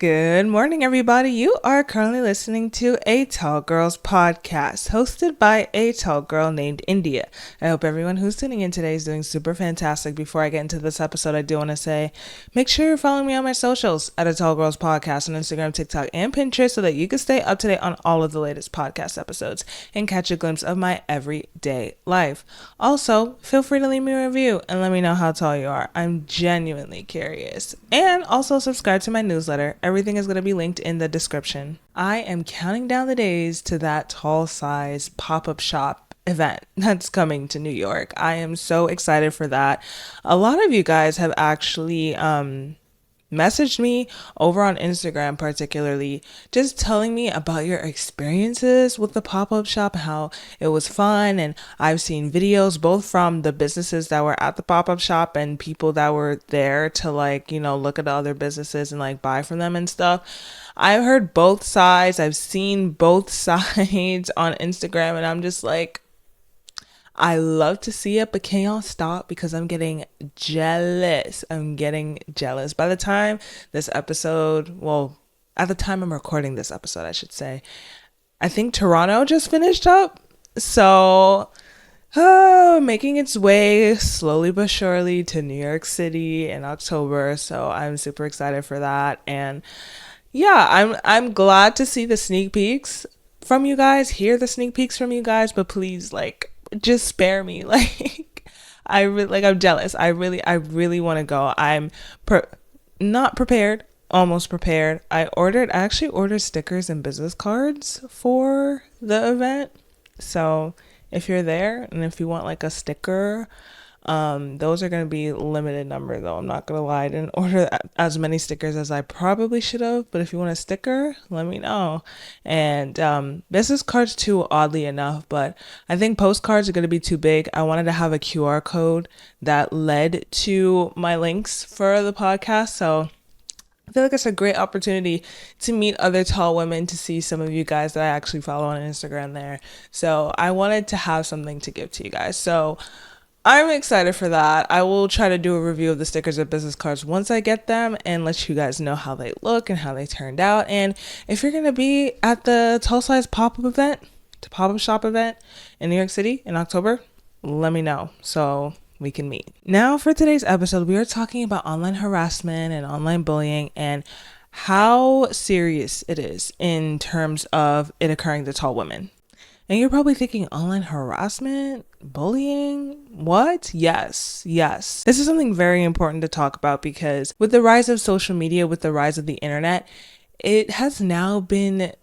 Good morning, everybody. You are currently listening to a Tall Girls podcast hosted by a tall girl named India. I hope everyone who's tuning in today is doing super fantastic. Before I get into this episode, I do want to say make sure you're following me on my socials at a Tall Girls podcast on Instagram, TikTok, and Pinterest so that you can stay up to date on all of the latest podcast episodes and catch a glimpse of my everyday life. Also, feel free to leave me a review and let me know how tall you are. I'm genuinely curious. And also subscribe to my newsletter. Everything is going to be linked in the description. I am counting down the days to that tall size pop-up shop event that's coming to New York. I am so excited for that. A lot of you guys have actually messaged me over on Instagram, particularly just telling me about your experiences with the pop-up shop, how it was fun. And I've seen videos both from the businesses that were at the pop-up shop and people that were there to look at the other businesses and buy from them and stuff. I've heard both sides. I've seen both sides on Instagram, and I'm just like, I love to see it, but can y'all stop? Because I'm getting jealous. By the time this episode, at the time I'm recording this episode, I should say, I think Toronto just finished up. So, making its way slowly but surely to New York City in October. So I'm super excited for that. And yeah, I'm glad to see the sneak peeks from you guys, hear the sneak peeks from you guys, but please, just spare me. I'm jealous. I really want to go. I'm not prepared, almost prepared. I actually ordered stickers and business cards for the event. So if you're there and if you want a sticker, those are going to be limited number though. I'm not going to lie. I didn't order as many stickers as I probably should have, but if you want a sticker, let me know. And business cards too, oddly enough, but I think postcards are going to be too big. I wanted to have a QR code that led to my links for the podcast. So I feel like it's a great opportunity to meet other tall women, to see some of you guys that I actually follow on Instagram there. So I wanted to have something to give to you guys. So I'm excited for that. I will try to do a review of the stickers or business cards once I get them and let you guys know how they look and how they turned out. And if you're going to be at the Tall Size pop-up shop event in New York City in October, let me know so we can meet. Now for today's episode, we are talking about online harassment and online bullying and how serious it is in terms of it occurring to tall women. And you're probably thinking, online harassment, bullying, what? Yes. This is something very important to talk about because with the rise of social media, with the rise of the internet, it has now been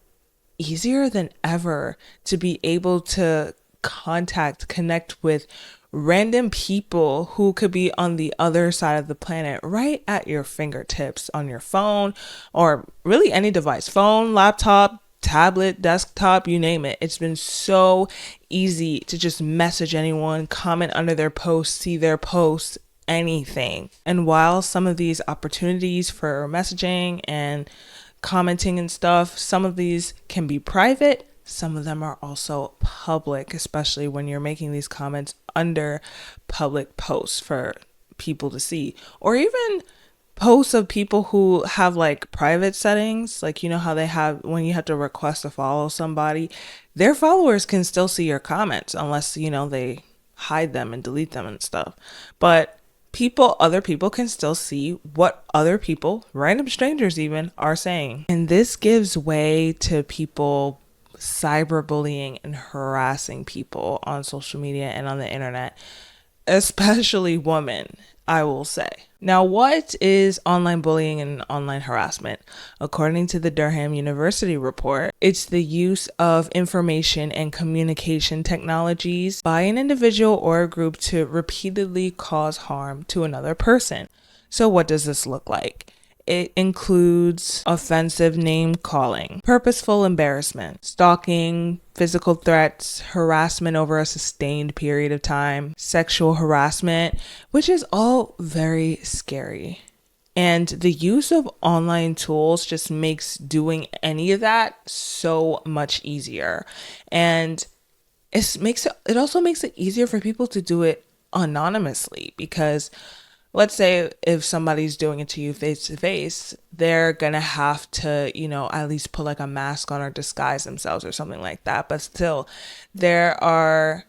easier than ever to be able to connect with random people who could be on the other side of the planet right at your fingertips on your phone or really any device, phone, laptop, tablet, desktop, you name it. It's been so easy to just message anyone, comment under their posts, see their posts, anything. And while some of these opportunities for messaging and commenting and stuff, some of these can be private, some of them are also public, especially when you're making these comments under public posts for people to see, or even posts of people who have private settings, how they have when you have to request to follow somebody, their followers can still see your comments unless they hide them and delete them and stuff. But other people can still see what other people, random strangers even, are saying. And this gives way to people cyberbullying and harassing people on social media and on the internet, especially women, I will say. Now, what is online bullying and online harassment? According to the Durham University report, it's the use of information and communication technologies by an individual or a group to repeatedly cause harm to another person. So what does this look like? It includes offensive name calling, purposeful embarrassment, stalking, physical threats, harassment over a sustained period of time, sexual harassment, which is all very scary. And the use of online tools just makes doing any of that so much easier. And it also makes it easier for people to do it anonymously because let's say if somebody's doing it to you face to face, they're gonna have to, at least put like a mask on or disguise themselves or something like that. But still, there are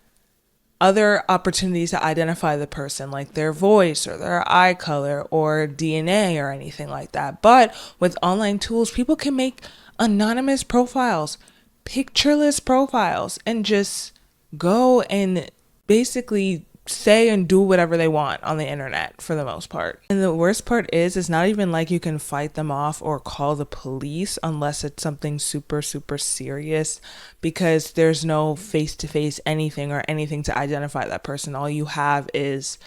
other opportunities to identify the person, like their voice or their eye color or DNA or anything like that. But with online tools, people can make anonymous profiles, pictureless profiles, and just go and basically say and do whatever they want on the internet for the most part. And the worst part is it's not even like you can fight them off or call the police unless it's something super, super serious, because there's no face-to-face anything or anything to identify that person. All you have is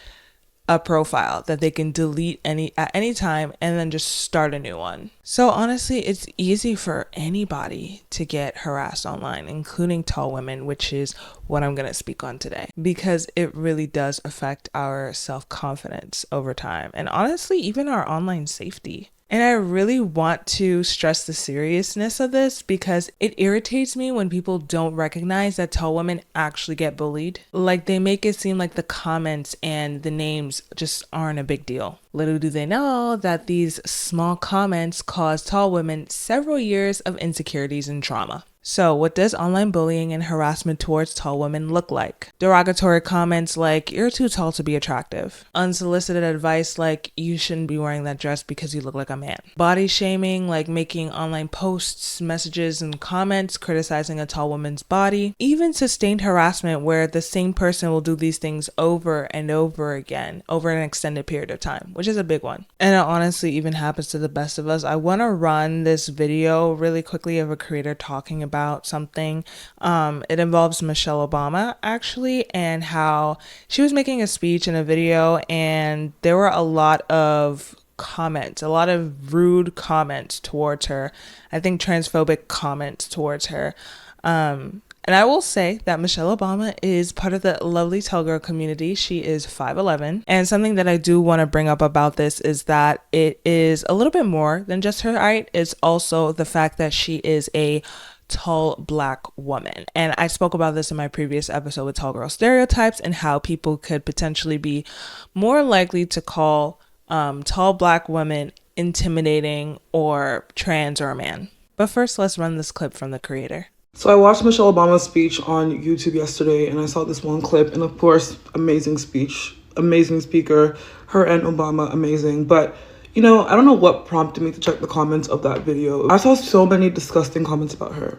a profile that they can delete at any time and then just start a new one. So honestly, it's easy for anybody to get harassed online, including tall women, which is what I'm going to speak on today, because it really does affect our self-confidence over time, and honestly, even our online safety. And I really want to stress the seriousness of this because it irritates me when people don't recognize that tall women actually get bullied. Like, they make it seem like the comments and the names just aren't a big deal. Little do they know that these small comments cause tall women several years of insecurities and trauma. So what does online bullying and harassment towards tall women look like? Derogatory comments like, "You're too tall to be attractive." Unsolicited advice like, "You shouldn't be wearing that dress because you look like a man." Body shaming, like making online posts, messages, and comments criticizing a tall woman's body. Even sustained harassment where the same person will do these things over and over again over an extended period of time, which is a big one. And it honestly even happens to the best of us. I want to run this video really quickly of a creator talking about something. It involves Michelle Obama actually, and how she was making a speech in a video and there were a lot of comments, a lot of rude comments towards her. I think transphobic comments towards her. And I will say that Michelle Obama is part of the lovely tall girl community. She is 5'11". And something that I do want to bring up about this is that it is a little bit more than just her height. It's also the fact that she is a tall Black woman. And I spoke about this in my previous episode with tall girl stereotypes and how people could potentially be more likely to call tall Black women intimidating or trans or a man. But first, let's run this clip from the creator. So I watched Michelle Obama's speech on YouTube yesterday, and I saw this one clip, and of course, amazing speech, amazing speaker, her and Obama, amazing. But, I don't know what prompted me to check the comments of that video. I saw so many disgusting comments about her.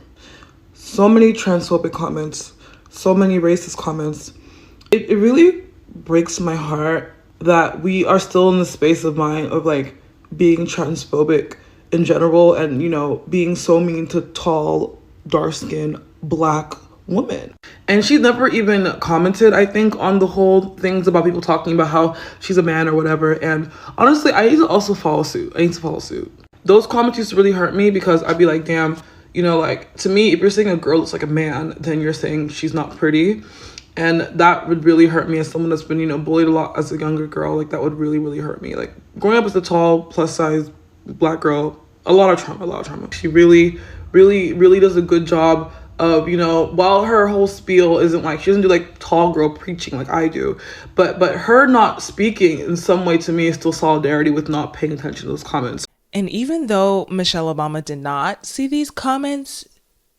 So many transphobic comments, so many racist comments. It really breaks my heart that we are still in the space of mind of like being transphobic in general and, being so mean to tall, dark-skinned Black woman. And she never even commented, I think, on the whole things about people talking about how she's a man or whatever. And honestly, I need to also follow suit. Those comments used to really hurt me because I'd be like, damn, to me, if you're saying a girl looks like a man, then you're saying she's not pretty. And that would really hurt me as someone that's been, bullied a lot as a younger girl. Like, that would really, really hurt me. Like, growing up as a tall, plus-size Black girl, a lot of trauma. She really, really, really does a good job of, while her whole spiel isn't like, she doesn't do like tall girl preaching like I do, but her not speaking in some way to me is still solidarity with not paying attention to those comments. And even though Michelle Obama did not see these comments,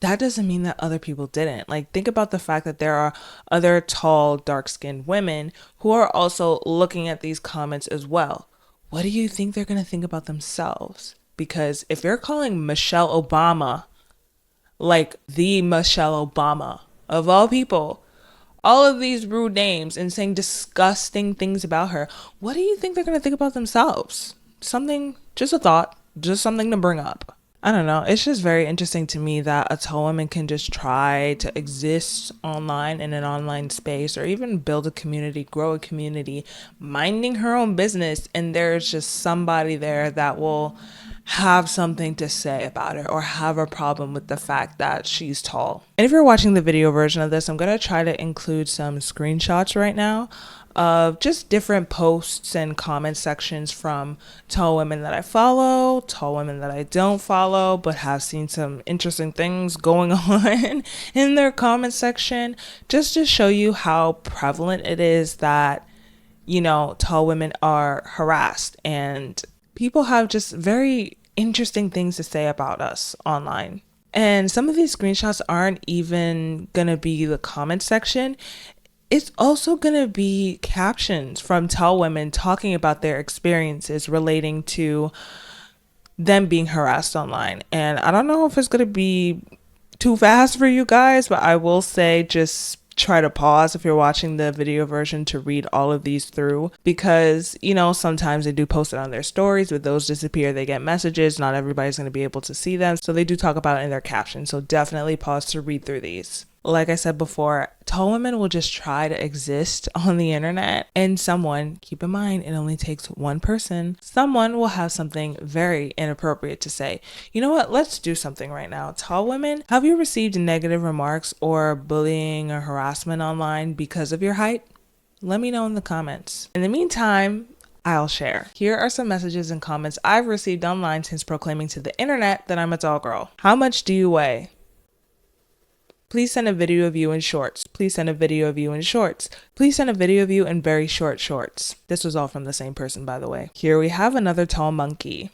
that doesn't mean that other people didn't. Like, think about the fact that there are other tall, dark-skinned women who are also looking at these comments as well. What do you think they're going to think about themselves? Because if you're calling Michelle Obama, like the Michelle Obama of all people, all of these rude names and saying disgusting things about her, what do you think they're going to think about themselves? Just a thought, just something to bring up. I don't know. It's just very interesting to me that a tall woman can just try to exist online in an online space or even build a community, grow a community, minding her own business. And there's just somebody there that will have something to say about it or have a problem with the fact that she's tall. And if you're watching the video version of this, I'm going to try to include some screenshots right now of just different posts and comment sections from tall women that I follow, tall women that I don't follow, but have seen some interesting things going on in their comment section, just to show you how prevalent it is that tall women are harassed, and people have just very interesting things to say about us online. And some of these screenshots aren't even going to be the comment section. It's also going to be captions from tall women talking about their experiences relating to them being harassed online. And I don't know if it's going to be too fast for you guys, but I will say just try to pause if you're watching the video version to read all of these through, because sometimes they do post it on their stories, but those disappear, they get messages, not everybody's going to be able to see them, so they do talk about it in their caption. So definitely pause to read through these. Like I said before, tall women will just try to exist on the internet, and someone, keep in mind, it only takes one person, someone will have something very inappropriate to say. You know what? Let's do something right now. Tall women, have you received negative remarks or bullying or harassment online because of your height? Let me know in the comments. In the meantime, I'll share. Here are some messages and comments I've received online since proclaiming to the internet that I'm a tall girl. How much do you weigh? Please send a video of you in shorts. Please send a video of you in shorts. Please send a video of you in very short shorts. This was all from the same person, by the way. Here we have another tall monkey.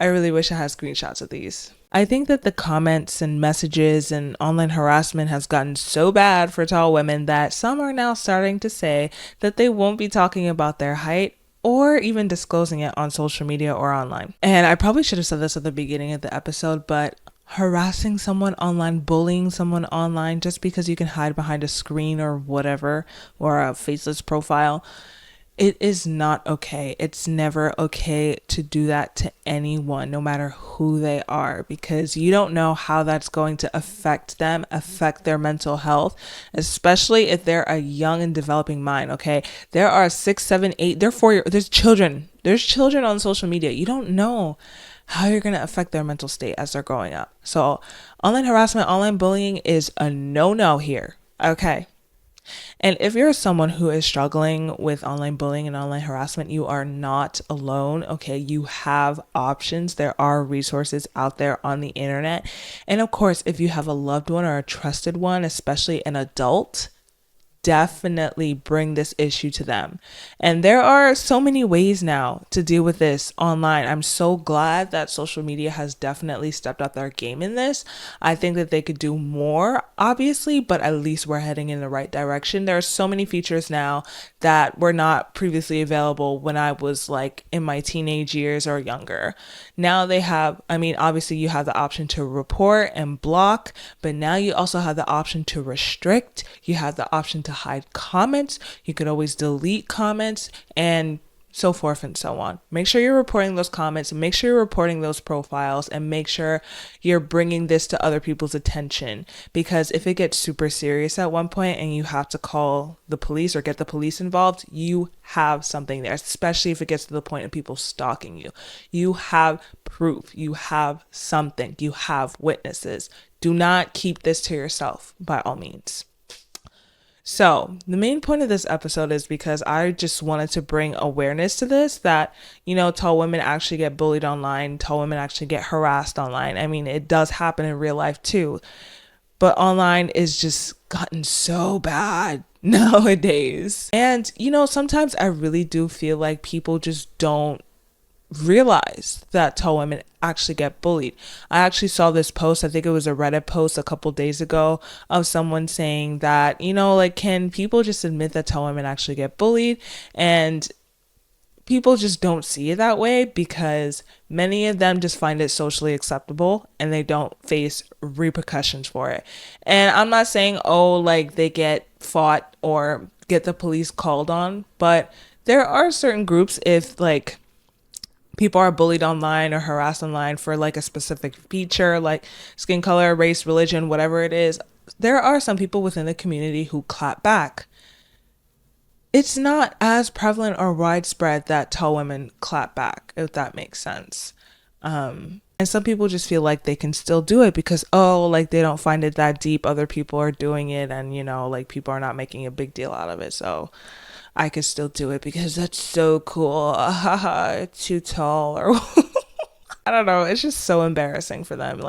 I really wish I had screenshots of these. I think that the comments and messages and online harassment has gotten so bad for tall women that some are now starting to say that they won't be talking about their height or even disclosing it on social media or online. And I probably should have said this at the beginning of the episode, but harassing someone online, bullying someone online just because you can hide behind a screen or whatever, or a faceless profile, it is not okay. It's never okay to do that to anyone, no matter who they are, because you don't know how that's going to affect them, affect their mental health, especially if they're a young and developing mind. Okay, there are 6, 7, 8, they're 4 there's children on social media. You don't know how you're going to affect their mental state as they're growing up. So online harassment, online bullying is a no-no here. Okay. And if you're someone who is struggling with online bullying and online harassment, you are not alone. Okay. You have options. There are resources out there on the internet. And of course, if you have a loved one or a trusted one, especially an adult, definitely bring this issue to them. And there are so many ways now to deal with this online. I'm so glad that social media has definitely stepped up their game in this. I think that they could do more, obviously, but at least we're heading in the right direction. There are so many features now that were not previously available when I was like in my teenage years or younger. Now they have, obviously you have the option to report and block, but now you also have the option to restrict. You have the option to hide comments. You could always delete comments and so forth and so on. Make sure you're reporting those comments, make sure you're reporting those profiles, and make sure you're bringing this to other people's attention, because if it gets super serious at one point and you have to call the police or get the police involved, you have something there, especially if it gets to the point of people stalking you. You have proof, you have something, you have witnesses. Do not keep this to yourself by all means. So the main point of this episode is because I just wanted to bring awareness to this, that, tall women actually get bullied online. Tall women actually get harassed online. It does happen in real life too, but online is just gotten so bad nowadays. And, sometimes I really do feel like people just don't realize that tall women actually get bullied. I actually saw this post, I think it was a Reddit post a couple days ago, of someone saying that, can people just admit that tall women actually get bullied? And people just don't see it that way, because many of them just find it socially acceptable and they don't face repercussions for it. And I'm not saying, they get fought or get the police called on, but there are certain groups, if people are bullied online or harassed online for a specific feature, like skin color, race, religion, whatever it is, there are some people within the community who clap back. It's not as prevalent or widespread that tall women clap back, if that makes sense. And some people just feel like they can still do it because, they don't find it that deep. Other people are doing it, and, people are not making a big deal out of it. So I could still do it because that's so cool. Too tall, or I don't know. It's just so embarrassing for them.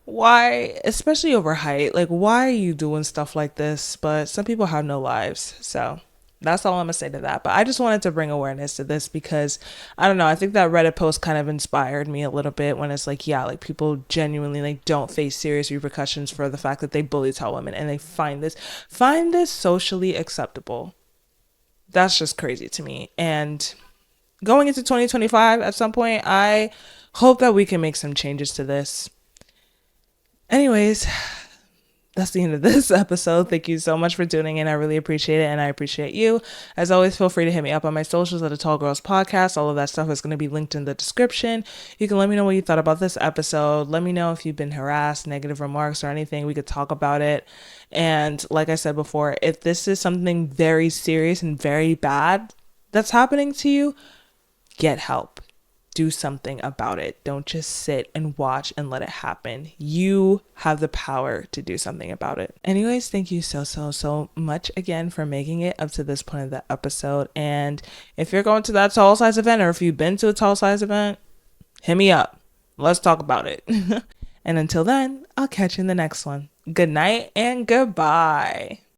Why, especially over height, why are you doing stuff like this? But some people have no lives. So That's all I'm gonna say to that. But I just wanted to bring awareness to this because I don't know. I think that Reddit post kind of inspired me a little bit when it's like, yeah, like people genuinely like don't face serious repercussions for the fact that they bully tall women and they find this socially acceptable. That's just crazy to me. And going into 2025 at some point, I hope that we can make some changes to this. Anyways, that's the end of this episode. Thank you so much for tuning in. I really appreciate it, and I appreciate you. As always, feel free to hit me up on my socials at a Tall Girls Podcast. All of that stuff is going to be linked in the description. You can let me know what you thought about this episode. Let me know if you've been harassed, negative remarks, or anything. We could talk about it. And like I said before, if this is something very serious and very bad that's happening to you, get help. Do something about it. Don't just sit and watch and let it happen. You have the power to do something about it. Anyways, thank you so much again for making it up to this point of the episode. And if you're going to that tall size event, or if you've been to a tall size event, hit me up. Let's talk about it. And until then, I'll catch you in the next one. Good night and goodbye.